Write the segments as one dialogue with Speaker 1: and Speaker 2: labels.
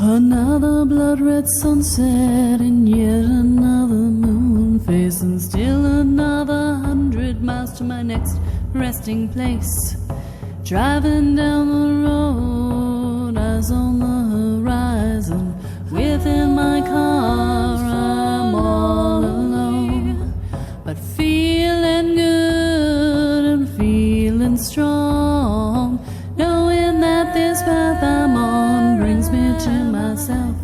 Speaker 1: Another blood-red sunset and yet another moon face, and still another 100 miles to my next resting place. Driving down the road, eyes on the horizon. Within my car, I'm all alone, but feeling good and feeling strong, knowing that this path I'm on brings me to myself.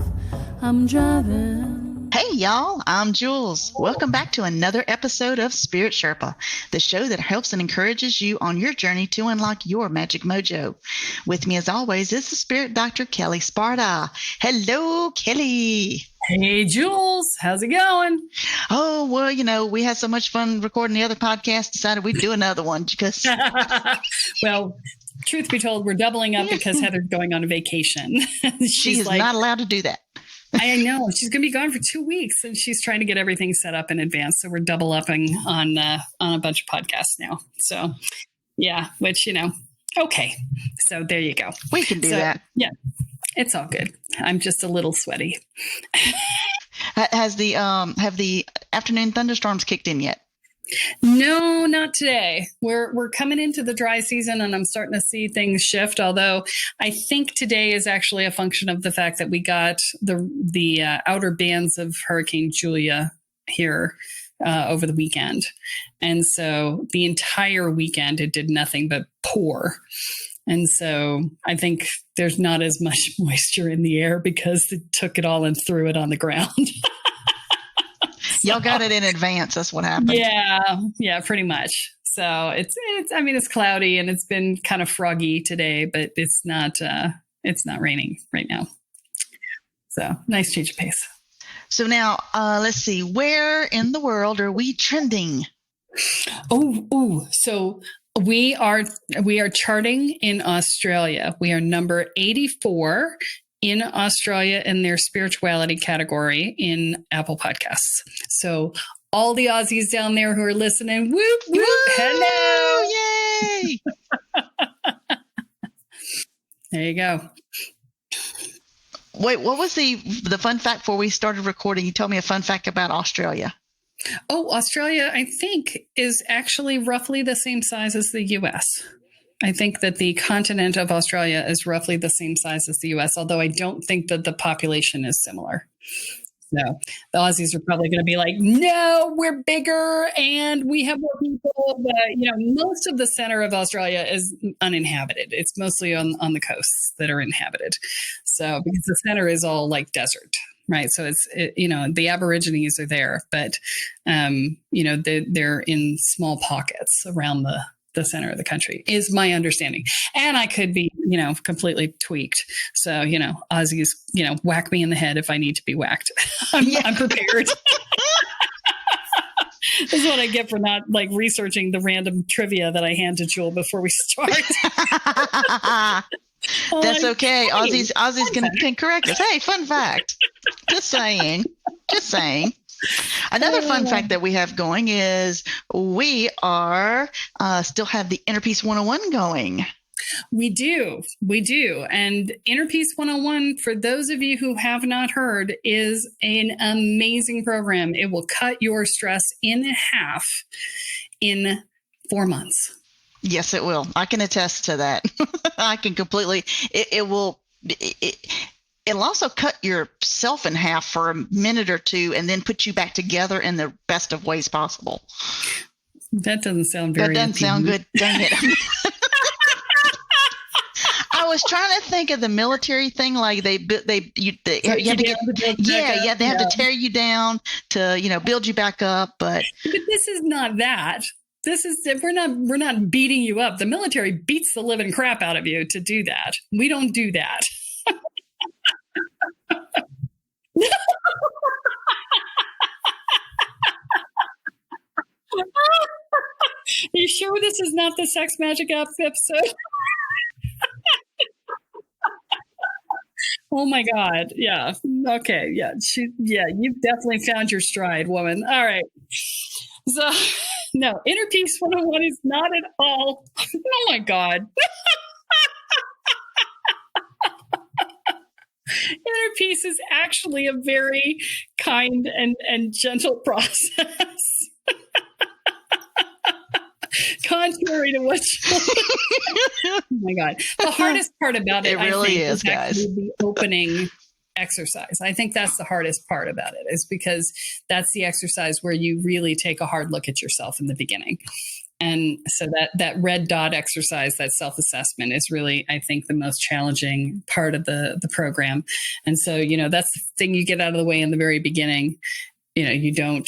Speaker 1: I'm driving.
Speaker 2: Hey y'all, I'm Jules. Welcome back to another episode of Spirit Sherpa, the show that helps and encourages you on your journey to unlock your magic mojo. With me as always is the spirit doctor, Kelly Sparta. Hello, Kelly.
Speaker 1: Hey Jules, how's it going?
Speaker 2: Oh, well, we had so much fun recording the other podcast, decided we'd do another one because...
Speaker 1: Well, truth be told, we're doubling up because Heather's going on a vacation.
Speaker 2: She is not allowed to do that.
Speaker 1: I know. She's going to be gone for 2 weeks, and she's trying to get everything set up in advance. So we're double upping on a bunch of podcasts now. So, yeah, which, okay. So there you go.
Speaker 2: We can do that.
Speaker 1: Yeah, it's all good. I'm just a little sweaty.
Speaker 2: Have the afternoon thunderstorms kicked in yet?
Speaker 1: No, not today. We're coming into the dry season, and I'm starting to see things shift. Although I think today is actually a function of the fact that we got the outer bands of Hurricane Julia here over the weekend, and so the entire weekend it did nothing but pour. And so I think there's not as much moisture in the air because it took it all and threw it on the ground.
Speaker 2: Y'all got it in advance. That's what happened.
Speaker 1: Yeah, pretty much. So it's cloudy and it's been kind of froggy today, but it's not raining right now. So nice change of pace.
Speaker 2: So now let's see, where in the world are we trending?
Speaker 1: So we are charting in Australia. We are number 84 in Australia in their spirituality category in Apple Podcasts. So all the Aussies down there who are listening, whoop, whoop, hello.
Speaker 2: Yay.
Speaker 1: There you go.
Speaker 2: Wait, what was the fun fact before we started recording? You told me a fun fact about Australia.
Speaker 1: Oh, Australia, I think, is actually roughly the same size as the U.S. I think that the continent of Australia is roughly the same size as the U.S., although I don't think that the population is similar. So the Aussies are probably going to be like, no, we're bigger and we have more people. But, most of the center of Australia is uninhabited. It's mostly on the coasts that are inhabited. So because the center is all like desert. Right. So the Aborigines are there, but, they're in small pockets around the center of the country is my understanding. And I could be, completely tweaked. So, Aussies, whack me in the head if I need to be whacked. I'm prepared. This is what I get for not researching the random trivia that I hand to Jewel before we start.
Speaker 2: That's okay. Aussies can correct us. Hey, fun fact. Just saying. Another fun fact that we have going is we are still have the Inner Peace 101 going.
Speaker 1: We do. And Inner Peace 101, for those of you who have not heard, is an amazing program. It will cut your stress in half in 4 months. Yes,
Speaker 2: it will. I can attest to that. I can completely. It'll also cut yourself in half for a minute or two and then put you back together in the best of ways possible.
Speaker 1: That doesn't sound very
Speaker 2: That doesn't sound good. Dang it. I was trying to think of the military thing, like they have to tear you down to, build you back up. But
Speaker 1: this is not that. We're not beating you up. The military beats the living crap out of you to do that. We don't do that. You sure this is not the Sex Magic episode? Oh my God. Yeah. Okay. Yeah. You've definitely found your stride, woman. All right. So no, Inner Peace 101 is not at all. Oh my God.
Speaker 3: inner peace is actually a very kind and gentle process. Contrary to what you oh my God. The hardest part about it,
Speaker 2: really
Speaker 3: I think,
Speaker 2: is, guys.
Speaker 3: actually the opening exercise. I think that's the hardest part about it, is because that's the exercise where you really take a hard look at yourself in the beginning. And so that red dot exercise, that self-assessment, is really, I think, the most challenging part of the program. And so, that's the thing you get out of the way in the very beginning. You don't,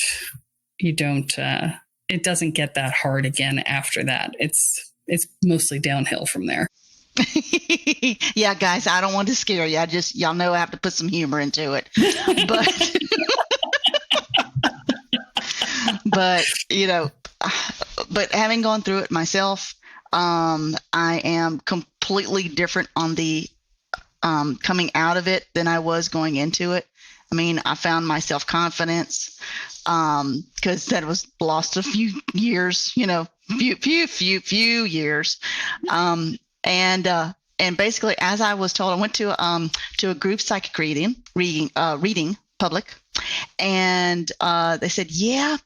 Speaker 3: it doesn't get that hard again after that. It's mostly downhill from there.
Speaker 2: Yeah, guys, I don't want to scare you. Y'all know I have to put some humor into it. But having gone through it myself, I am completely different on the coming out of it than I was going into it. I mean, I found my self-confidence because that was lost a few years, few years. And basically, as I was told, I went to a group psychic reading public. And they said, yeah.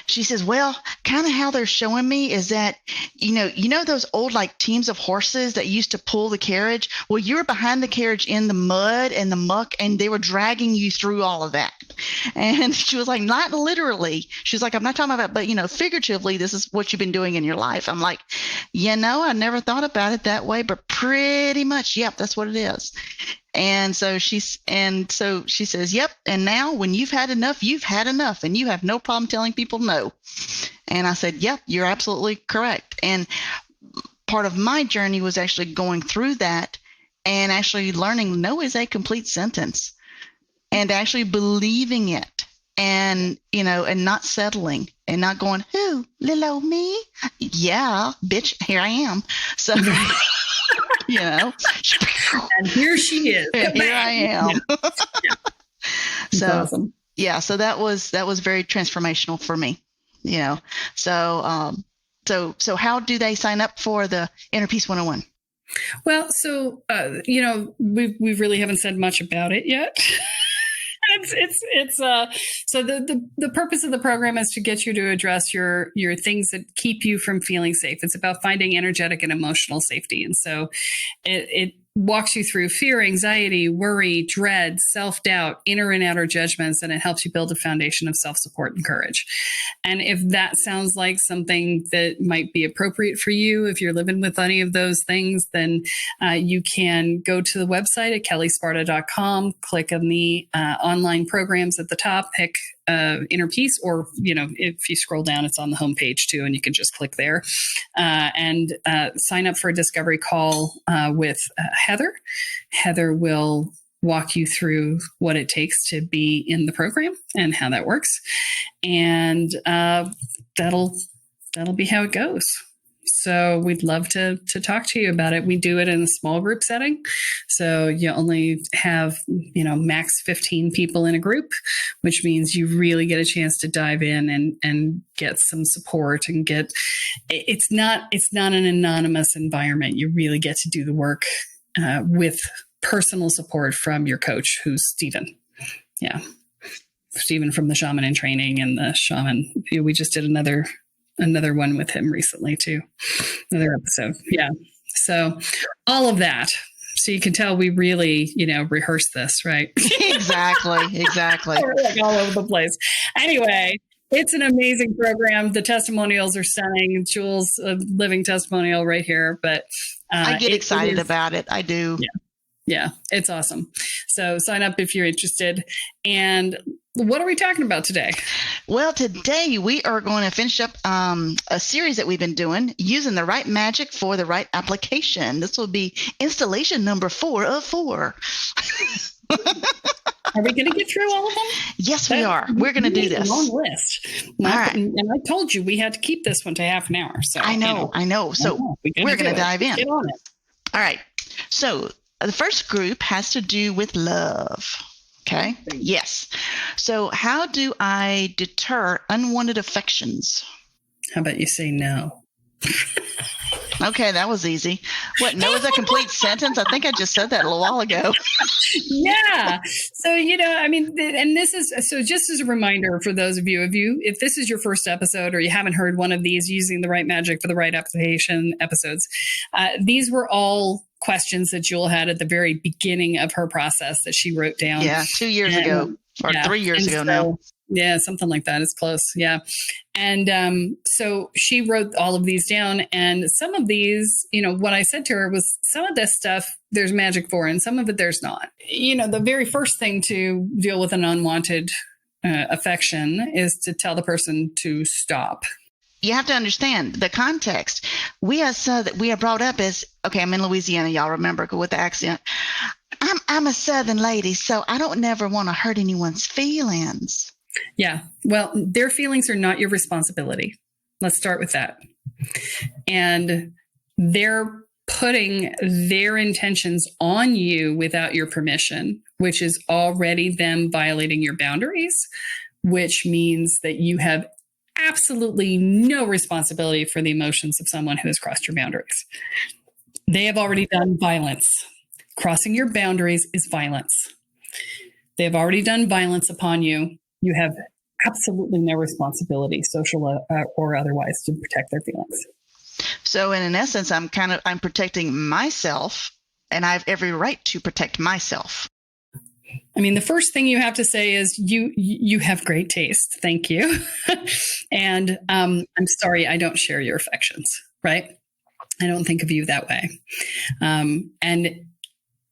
Speaker 2: She says, well, kind of how they're showing me is that, those old like teams of horses that used to pull the carriage. Well, you were behind the carriage in the mud and the muck, and they were dragging you through all of that. And she was like, not literally. She was like, I'm not talking about, but figuratively, this is what you've been doing in your life. I'm like, I never thought about it that way, but pretty much, yep, that's what it is. And so she says, yep. And now when you've had enough, and you have no problem telling people no. And I said, yep, you're absolutely correct. And part of my journey was actually going through that and actually learning no is a complete sentence, and actually believing it, and, and not settling and not going, who, little old me? Yeah, bitch, here I am. So,
Speaker 3: and here she is.
Speaker 2: Here I am.
Speaker 3: Yeah.
Speaker 2: So,
Speaker 3: awesome.
Speaker 2: Yeah, so that was very transformational for me, So how do they sign up for the Inner Peace 101?
Speaker 3: Well, so we really haven't said much about it yet. So the purpose of the program is to get you to address your things that keep you from feeling safe. It's about finding energetic and emotional safety. And so it walks you through fear, anxiety, worry, dread, self-doubt, inner and outer judgments, and it helps you build a foundation of self-support and courage. And if that sounds like something that might be appropriate for you, if you're living with any of those things, then you can go to the website at kellysparta.com, click on the online programs at the top, pick Inner Peace, or, if you scroll down, it's on the homepage too, and you can just click there and sign up for a discovery call with Heather. Heather will walk you through what it takes to be in the program and how that works. And that'll be how it goes. So we'd love to talk to you about it. We do it in a small group setting. So you only have, max 15 people in a group, which means you really get a chance to dive in and get some support and it's not an anonymous environment. You really get to do the work with personal support from your coach, who's Stephen. Yeah. Stephen from the Shaman in Training and the Shaman. We just did another one with him recently too. Another episode. Yeah. So all of that. So you can tell we really, rehearse this, right?
Speaker 2: Exactly.
Speaker 3: We're like all over the place. Anyway, it's an amazing program. The testimonials are stunning. Jules, a living testimonial right here. But
Speaker 2: I get excited about it. I do.
Speaker 3: Yeah, it's awesome. So sign up if you're interested. And what are we talking about today?
Speaker 2: Well, today we are going to finish up a series that we've been doing using the Right Magick for the right application. This will be installation number 4 of 4.
Speaker 3: Are we going to get through all of them?
Speaker 2: Yes, we are. We're going to do this.
Speaker 3: A long list. All right. And I told you we had to keep this one to half an hour. So
Speaker 2: I know. So we're going to dive in.
Speaker 3: Get on it.
Speaker 2: All right. So the first group has to do with love. Okay. Yes. So how do I deter unwanted affections?
Speaker 3: How about you say no?
Speaker 2: Okay, that was easy. What? No is a complete sentence? I think I just said that a little while ago.
Speaker 3: Yeah. So, and this is, so just as a reminder for those of you, if this is your first episode or you haven't heard one of these using the Right Magick for the Right Application episodes, these were all questions that Jewel had at the very beginning of her process that she wrote down.
Speaker 2: Yeah, 2 years ago or 3 years ago now.
Speaker 3: Yeah, something like that. It's close. Yeah. And so she wrote all of these down. And some of these, what I said to her was some of this stuff there's magic for, and some of it there's not. The very first thing to deal with an unwanted affection is to tell the person to stop.
Speaker 2: You have to understand the context. We are brought up as, okay, I'm in Louisiana. Y'all remember with the accent. I'm a Southern lady, so I don't never want to hurt anyone's feelings.
Speaker 3: Yeah. Well, their feelings are not your responsibility. Let's start with that. And they're putting their intentions on you without your permission, which is already them violating your boundaries, which means that you have absolutely no responsibility for the emotions of someone who has crossed your boundaries. They have already done violence. Crossing your boundaries is violence. They have already done violence upon you. You have absolutely no responsibility, social or otherwise, to protect their feelings.
Speaker 2: So in essence, I'm protecting myself, and I have every right to protect myself.
Speaker 3: I mean, the first thing you have to say is you have great taste. Thank you. And I'm sorry, I don't share your affections, right? I don't think of you that way. And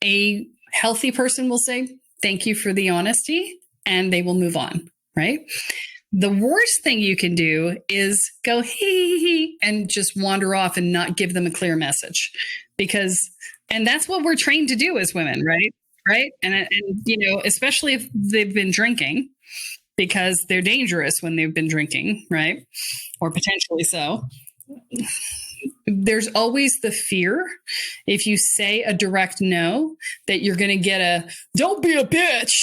Speaker 3: a healthy person will say, thank you for the honesty, and they will move on, right? The worst thing you can do is go, hee, and just wander off and not give them a clear message, and that's what we're trained to do as women, right? Right. And especially if they've been drinking, because they're dangerous when they've been drinking, right? Or potentially so. There's always the fear, if you say a direct no, that you're going to get a don't be a bitch,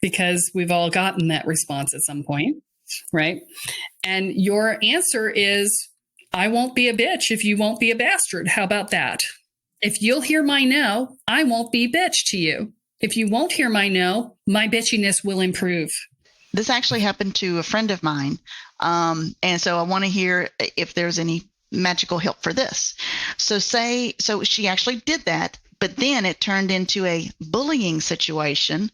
Speaker 3: because we've all gotten that response at some point, right? And your answer is, I won't be a bitch if you won't be a bastard. How about that? If you'll hear my no, I won't be bitch to you. If you won't hear my no, my bitchiness will improve.
Speaker 2: This actually happened to a friend of mine. And so I want to hear if there's any magical help for this. So she actually did that, but then it turned into a bullying situation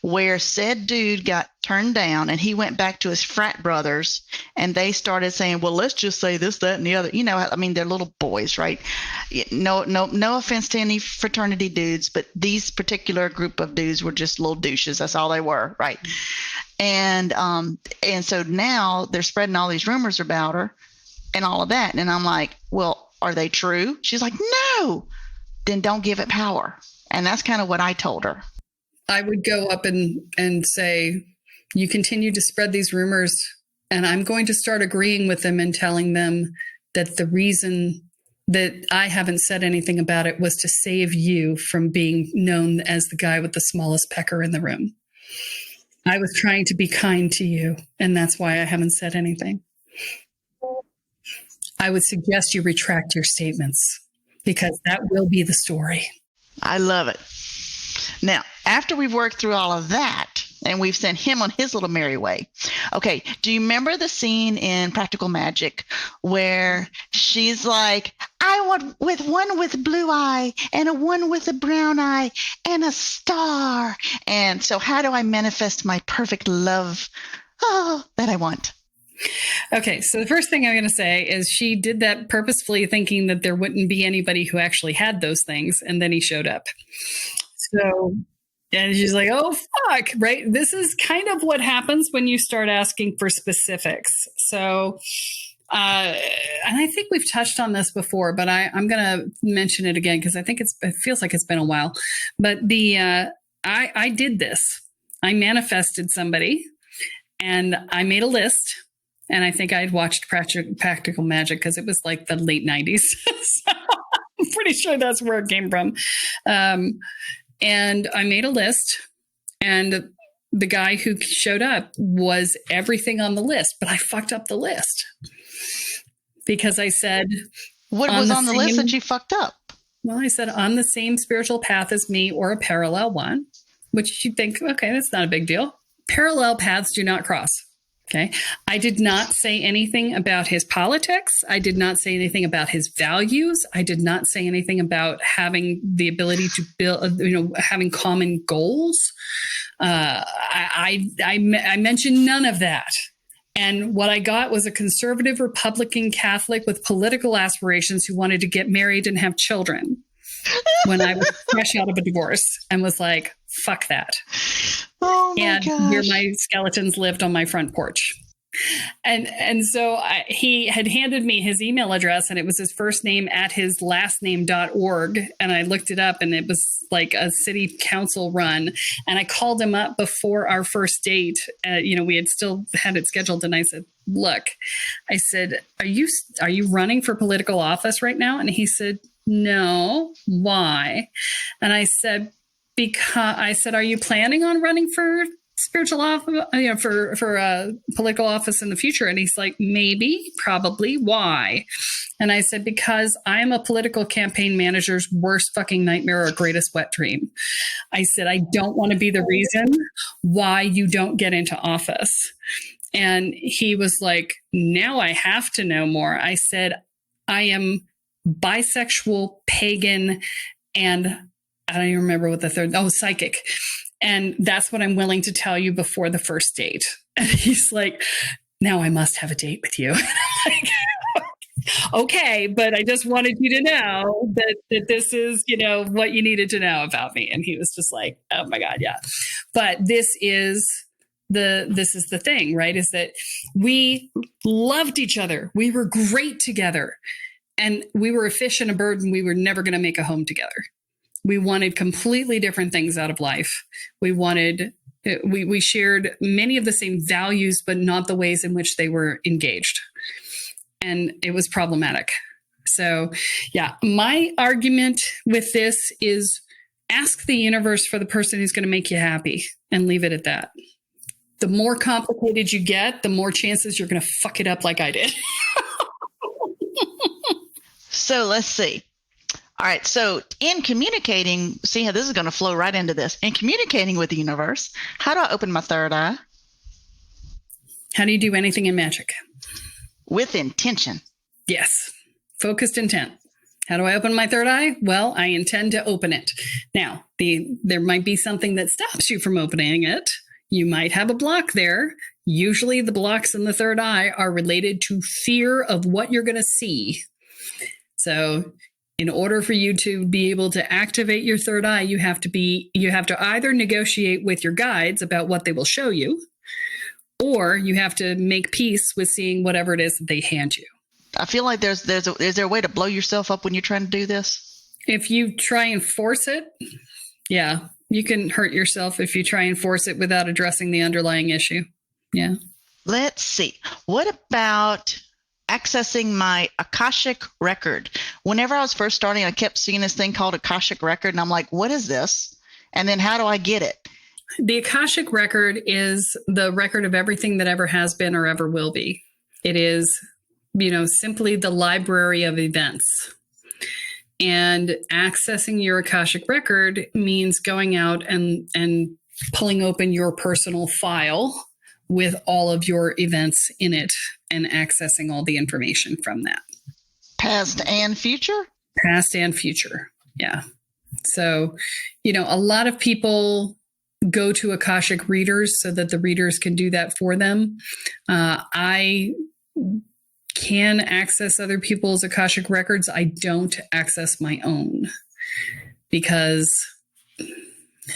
Speaker 2: where said dude got turned down, and he went back to his frat brothers, and they started saying, well, let's just say this, that, and the other. They're little boys, right? No offense to any fraternity dudes, but these particular group of dudes were just little douches. That's all they were, right? And so now they're spreading all these rumors about her and all of that. And I'm like, well, are they true? She's like, no, then don't give it power. And that's kind of what I told her.
Speaker 3: I would go up and say, you continue to spread these rumors, and I'm going to start agreeing with them and telling them that the reason that I haven't said anything about it was to save you from being known as the guy with the smallest pecker in the room. I was trying to be kind to you, and that's why I haven't said anything. I would suggest you retract your statements, because that will be the story.
Speaker 2: I love it. Now, after we've worked through all of that, and we've sent him on his little merry way. Okay, do you remember the scene in Practical Magick where she's like, I want one with blue eye and a one with a brown eye and a star. And so how do I manifest my perfect love that I want?
Speaker 3: Okay, so the first thing I'm going to say is she did that purposefully, thinking that there wouldn't be anybody who actually had those things, and then he showed up. So, and she's like, oh, fuck, right? This is kind of what happens when you start asking for specifics. So, and I think we've touched on this before, but I'm going to mention it again because I think it feels like it's been a while. But I did this. I manifested somebody, and I made a list. And I think I had watched Practical Magick because it was like the late 90s. So I'm pretty sure that's where it came from. And I made a list, and the guy who showed up was everything on the list, but I fucked up the list because I said,
Speaker 2: What was on the list that you fucked up?
Speaker 3: Well, I said on the same spiritual path as me or a parallel one, which you think, okay, that's not a big deal. Parallel paths do not cross. Okay. I did not say anything about his politics. I did not say anything about his values. I did not say anything about having the ability to build, having common goals. I mentioned none of that. And what I got was a conservative Republican Catholic with political aspirations who wanted to get married and have children when I was fresh out of a divorce and was like, fuck that.
Speaker 2: Oh my gosh.
Speaker 3: Where my skeletons lived on my front porch. And so he had handed me his email address, and it was his first name at his last name.org. And I looked it up, and it was like a city council run. And I called him up before our first date. We had still had it scheduled. And I said, look, I said, are you running for political office right now? And he said, no. Why? And I said, are you planning on running for spiritual office, for political office in the future? And he's like, maybe, probably. Why? And I said, because I am a political campaign manager's worst fucking nightmare or greatest wet dream. I said, I don't want to be the reason why you don't get into office. And he was like, now I have to know more. I said, I am bisexual, pagan, and I don't even remember what the third, psychic. And that's what I'm willing to tell you before the first date. And he's like, now I must have a date with you. And I'm like, okay, but I just wanted you to know that this is, what you needed to know about me. And he was just like, oh my God, yeah. But this is the thing, right? Is that we loved each other. We were great together. And we were a fish and a bird, and we were never going to make a home together. We wanted completely different things out of life. We shared many of the same values, but not the ways in which they were engaged. And it was problematic. So yeah, my argument with this is ask the universe for the person who's going to make you happy and leave it at that. The more complicated you get, the more chances you're going to fuck it up like I did.
Speaker 2: So let's see. All right. So in communicating, see how this is going to flow right into this. In communicating with the universe, how do I open my third eye?
Speaker 3: How do you do anything in magic?
Speaker 2: With intention.
Speaker 3: Yes. Focused intent. How do I open my third eye? Well, I intend to open it. Now, there might be something that stops you from opening it. You might have a block there. Usually the blocks in the third eye are related to fear of what you're going to see. So in order for you to be able to activate your third eye, you have to either negotiate with your guides about what they will show you, or you have to make peace with seeing whatever it is that they hand you.
Speaker 2: I feel like is there a way to blow yourself up when you're trying to do this?
Speaker 3: If you try and force it, yeah, you can hurt yourself if you try and force it without addressing the underlying issue. Yeah.
Speaker 2: Let's see. What about accessing my Akashic record? Whenever I was first starting, I kept seeing this thing called Akashic record, and I'm like, what is this? And then how do I get it?
Speaker 3: The Akashic record is the record of everything that ever has been or ever will be. It is, simply the library of events. And accessing your Akashic record means going out and pulling open your personal file with all of your events in it and accessing all the information from that.
Speaker 2: Past and future?
Speaker 3: Past and future. Yeah. So, a lot of people go to Akashic readers so that the readers can do that for them. I can access other people's Akashic records. I don't access my own because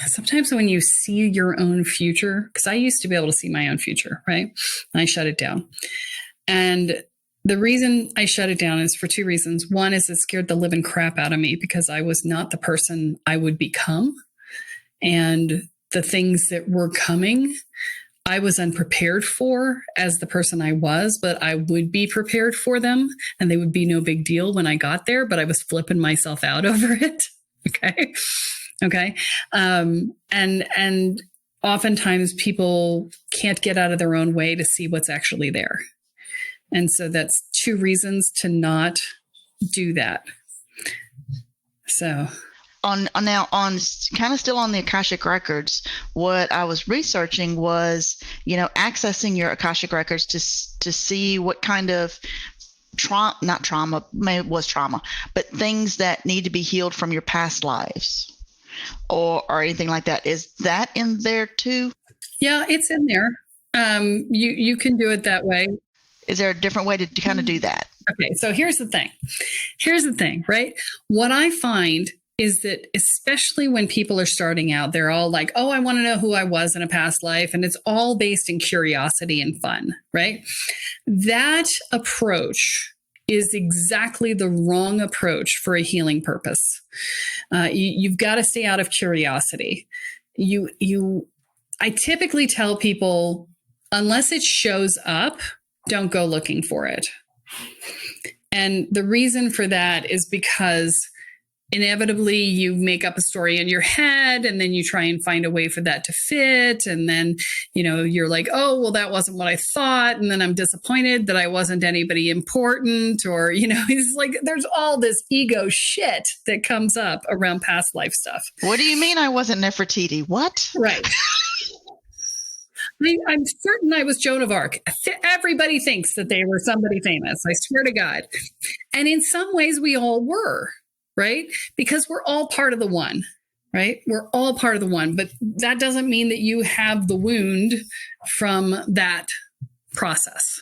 Speaker 3: sometimes when you see your own future, because I used to be able to see my own future, right? And I shut it down. And the reason I shut it down is for two reasons. One is it scared the living crap out of me because I was not the person I would become. And the things that were coming, I was unprepared for as the person I was, but I would be prepared for them and they would be no big deal when I got there, but I was flipping myself out over it. Okay. And oftentimes people can't get out of their own way to see what's actually there. And so that's two reasons to not do that. So
Speaker 2: on kind of still on the Akashic records, what I was researching was, accessing your Akashic records to see what kind of not trauma, maybe it was trauma, but things that need to be healed from your past lives or anything like that. Is that in there too?
Speaker 3: Yeah, it's in there. You can do it that way.
Speaker 2: Is there a different way to kind of do that?
Speaker 3: Okay, so here's the thing, right? What I find is that especially when people are starting out, they're all like, oh, I want to know who I was in a past life. And it's all based in curiosity and fun, right? That approach is exactly the wrong approach for a healing purpose. You've got to stay out of curiosity. I typically tell people, unless it shows up, don't go looking for it. And the reason for that is because inevitably you make up a story in your head and then you try and find a way for that to fit. And then, you're like, oh, well, that wasn't what I thought. And then I'm disappointed that I wasn't anybody important, or, it's like, there's all this ego shit that comes up around past life stuff.
Speaker 2: What do you mean I wasn't Nefertiti? What?
Speaker 3: Right. I'm certain I was Joan of Arc. Everybody thinks that they were somebody famous. I swear to God. And in some ways we all were, right? Because we're all part of the one, right? We're all part of the one, but that doesn't mean that you have the wound from that process.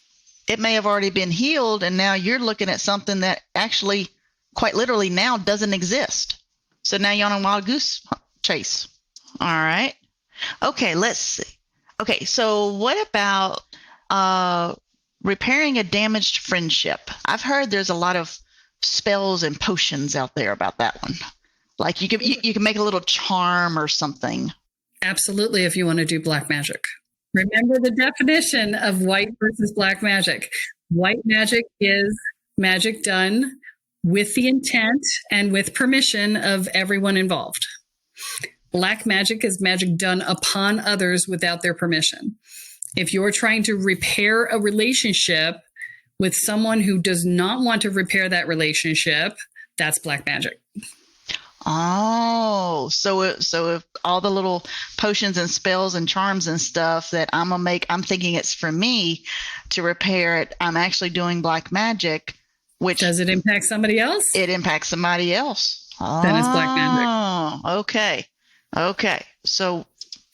Speaker 2: It may have already been healed, and now you're looking at something that actually, quite literally, now doesn't exist. So now you're on a wild goose chase. All right. Okay, let's see. Okay, so what about repairing a damaged friendship? I've heard there's a lot of spells and potions out there about that one. Like you can make a little charm or something.
Speaker 3: Absolutely, if you want to do black magic. Remember the definition of white versus black magic. White magic is magic done with the intent and with permission of everyone involved. Black magic is magic done upon others without their permission. If you're trying to repair a relationship with someone who does not want to repair that relationship, that's black magic.
Speaker 2: Oh, so if all the little potions and spells and charms and stuff that I'm thinking it's for me to repair it, I'm actually doing black magic, which
Speaker 3: does it impact somebody else?
Speaker 2: It impacts somebody else.
Speaker 3: Then it's black magic.
Speaker 2: Oh, okay. So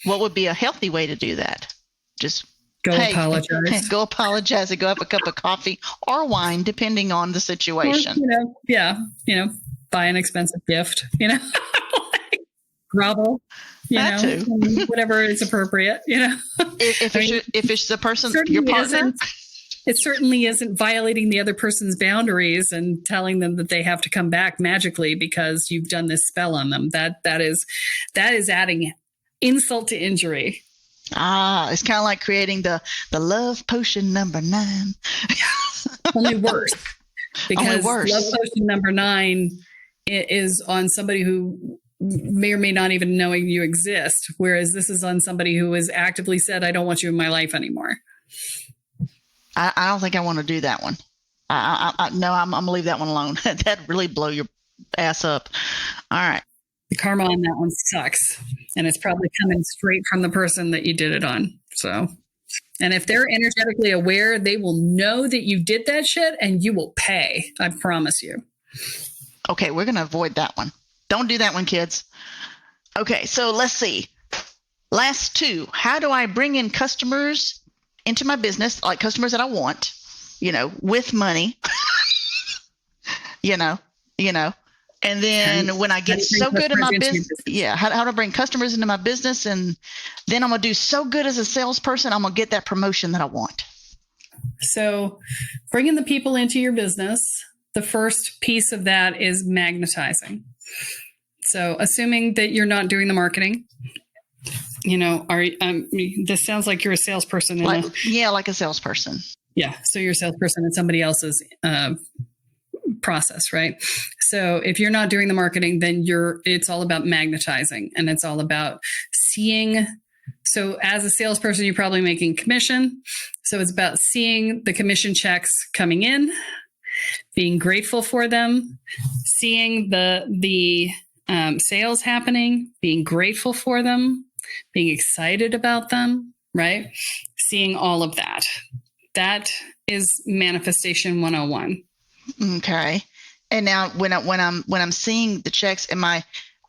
Speaker 2: what would be a healthy way to do that? Just
Speaker 3: apologize.
Speaker 2: Go apologize and go have a cup of coffee or wine, depending on the situation.
Speaker 3: Or, buy an expensive gift, like grovel,
Speaker 2: too.
Speaker 3: Whatever is appropriate,
Speaker 2: If it's the person, your partner.
Speaker 3: It certainly isn't violating the other person's boundaries and telling them that they have to come back magically because you've done this spell on them. That is adding insult to injury.
Speaker 2: It's kind of like creating the love potion number 9.
Speaker 3: Only worse. Because love potion number 9 is on somebody who may or may not even knowing you exist, whereas this is on somebody who has actively said, I don't want you in my life anymore.
Speaker 2: I don't think I want to do that one. No, I'm going to leave that one alone. That'd really blow your ass up. All right.
Speaker 3: The karma on that one sucks. And it's probably coming straight from the person that you did it on. So, and if they're energetically aware, they will know that you did that shit and you will pay. I promise you.
Speaker 2: Okay. We're going to avoid that one. Don't do that one, kids. Okay. So let's see. Last 2. How do I bring in customers into my business, like customers that I want, with money, and then when I get so good in my business, how to bring customers into my business, and then I'm going to do so good as a salesperson, I'm going to get that promotion that I want.
Speaker 3: So bringing the people into your business, the first piece of that is magnetizing. So assuming that you're not doing the marketing, this sounds like you're a salesperson.
Speaker 2: Like a salesperson.
Speaker 3: Yeah. So you're a salesperson in somebody else's process, right? So if you're not doing the marketing, then it's all about magnetizing, and it's all about seeing. So as a salesperson, you're probably making commission. So it's about seeing the commission checks coming in, being grateful for them, seeing the sales happening, being grateful for them, being excited about them, right? Seeing all of that. That is manifestation 101.
Speaker 2: Okay. And now when I'm seeing the checks,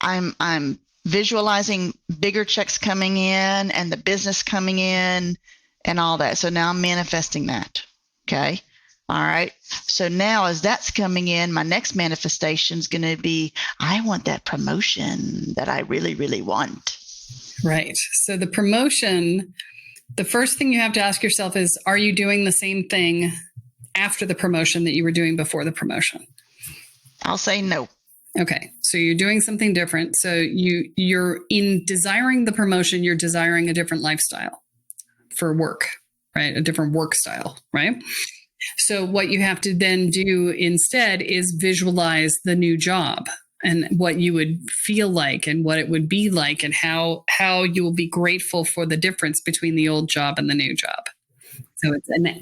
Speaker 2: I'm visualizing bigger checks coming in and the business coming in and all that. So now I'm manifesting that. Okay. All right. So now as that's coming in, my next manifestation is going to be, I want that promotion that I really, really want.
Speaker 3: Right. So the promotion, the first thing you have to ask yourself is, are you doing the same thing after the promotion that you were doing before the promotion?
Speaker 2: I'll say no.
Speaker 3: Okay. So you're doing something different. So you're in desiring the promotion, you're desiring a different lifestyle for work, right? A different work style, right? So what you have to then do instead is visualize the new job and what you would feel like and what it would be like and how you will be grateful for the difference between the old job and the new job. So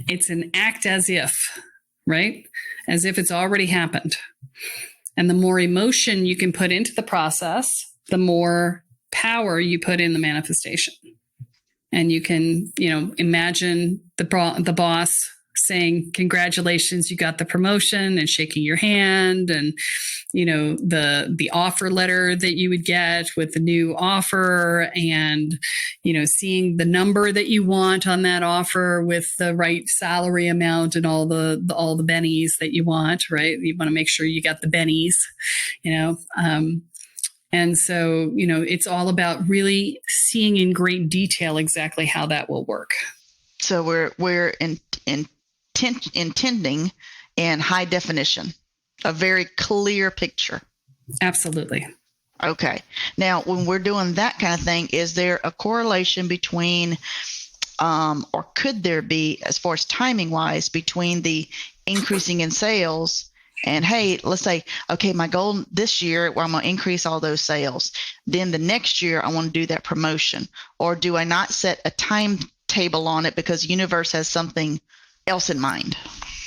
Speaker 3: it's an act as if, right? As if it's already happened. And the more emotion you can put into the process, the more power you put in the manifestation. And you can, imagine the boss saying, congratulations, you got the promotion, and shaking your hand, and, the offer letter that you would get with the new offer, and, seeing the number that you want on that offer with the right salary amount and all the bennies that you want, right? You want to make sure you got the bennies, and so, it's all about really seeing in great detail exactly how that will work.
Speaker 2: So we're intending in high definition, a very clear picture.
Speaker 3: Absolutely.
Speaker 2: Okay. Now, when we're doing that kind of thing, is there a correlation between, or could there be, as far as timing wise, between the increasing in sales and, hey, let's say, okay, my goal this year, where I'm going to increase all those sales. Then the next year, I want to do that promotion. Or do I not set a timetable on it because the universe has something else in mind?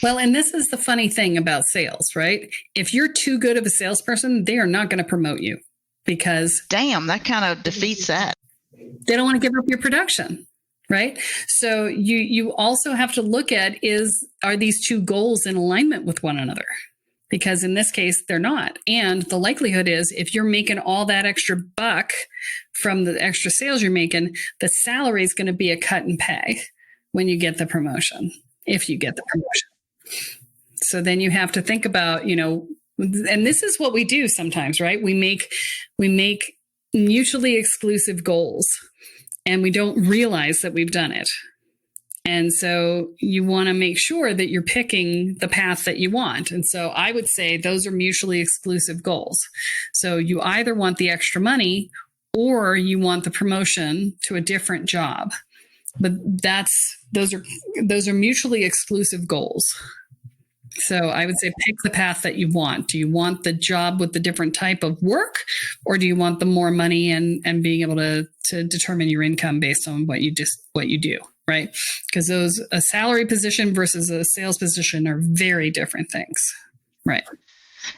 Speaker 3: Well, and this is the funny thing about sales, right? If you're too good of a salesperson, they are not going to promote you because...
Speaker 2: Damn, that kind of defeats that.
Speaker 3: They don't want to give up your production, right? So you also have to look at are these two goals in alignment with one another? Because in this case, they're not. And the likelihood is if you're making all that extra buck from the extra sales you're making, the salary is going to be a cut and pay when you get the promotion, if you get the promotion. So then you have to think about, and this is what we do sometimes, right? We make mutually exclusive goals and we don't realize that we've done it. And so you want to make sure that you're picking the path that you want. And so I would say those are mutually exclusive goals. So you either want the extra money or you want the promotion to a different job. But those are mutually exclusive goals. So I would say pick the path that you want. Do you want the job with the different type of work, or do you want the more money and being able to determine your income based on what you do, right? Because a salary position versus a sales position are very different things, right?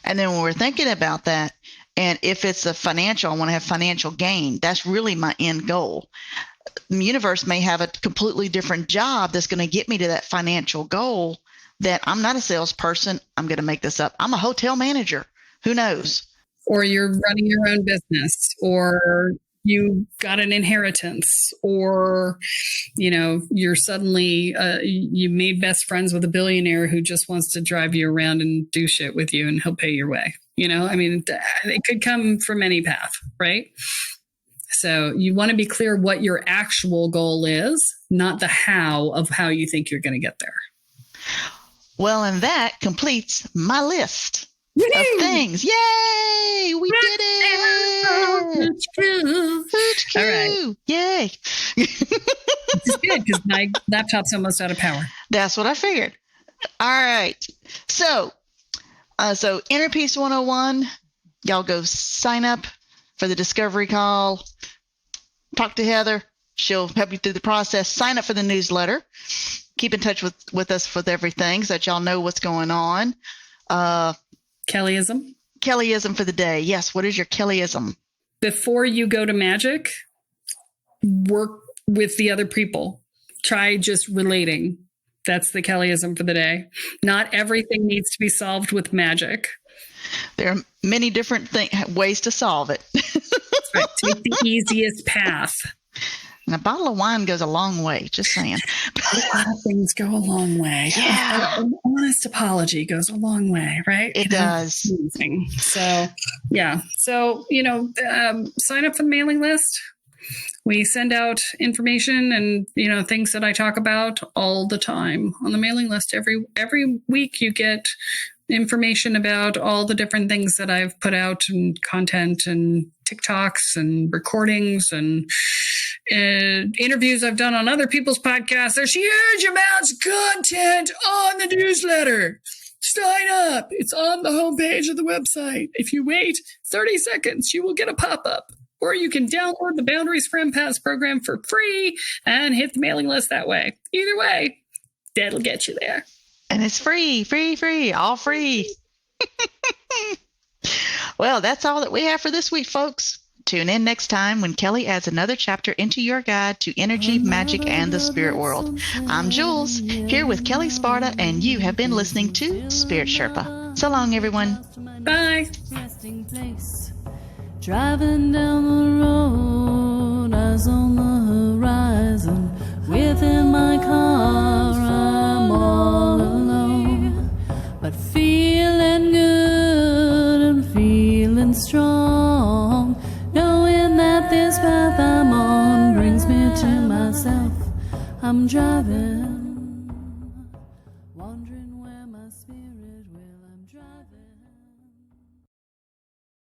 Speaker 2: And then when we're thinking about that, and if it's a financial, I want to have financial gain. That's really my end goal. The universe may have a completely different job that's going to get me to that financial goal. That I'm not a salesperson. I'm going to make this up. I'm a hotel manager. Who knows?
Speaker 3: Or you're running your own business, or you got an inheritance, or, you're suddenly, you made best friends with a billionaire who just wants to drive you around and do shit with you and he'll pay your way. It could come from any path, right? So you want to be clear what your actual goal is, not the how of how you think you're going to get there.
Speaker 2: Well, and that completes my list of things. Yay! We did it!
Speaker 3: All right.
Speaker 2: Yay!
Speaker 3: Which is good because my laptop's almost out of power.
Speaker 2: That's what I figured. All right. So Inner Peace 101, y'all go sign up for the discovery call. Talk to Heather. She'll help you through the process. Sign up for the newsletter. Keep in touch with us with everything so that y'all know what's going on.
Speaker 3: Kellyism.
Speaker 2: Kellyism for the day. Yes. What is your Kellyism?
Speaker 3: Before you go to magic, work with the other people. Try just relating. That's the Kellyism for the day. Not everything needs to be solved with magic.
Speaker 2: There are many different ways to solve it.
Speaker 3: That's right. Take the easiest path.
Speaker 2: And a bottle of wine goes a long way, just saying.
Speaker 3: A lot of things go a long way.
Speaker 2: Yeah.
Speaker 3: An honest apology goes a long way, right?
Speaker 2: It does.
Speaker 3: So, yeah. So, sign up for the mailing list. We send out information and, things that I talk about all the time on the mailing list. Every week you get information about all the different things that I've put out and content and TikToks and recordings and interviews I've done on other people's podcasts. There's huge amounts of content on the newsletter. Sign up. It's on the homepage of the website. If you wait 30 seconds, you will get a pop-up. Or you can download the Boundaries for Empaths program for free and hit the mailing list that way. Either way, that'll get you there.
Speaker 2: And it's free, all free. Well, that's all that we have for this week, folks. Tune in next time when Kelly adds another chapter into your guide to energy, magic, and the spirit world. I'm Jules, here with Kelly Sparta, and you have been listening to Spirit Sherpa. So long, everyone.
Speaker 3: Bye.
Speaker 1: Driving down the road, eyes on the horizon. Within my car, I'm all alone, but feeling good and feeling strong, knowing that this path I'm on brings me to myself. I'm driving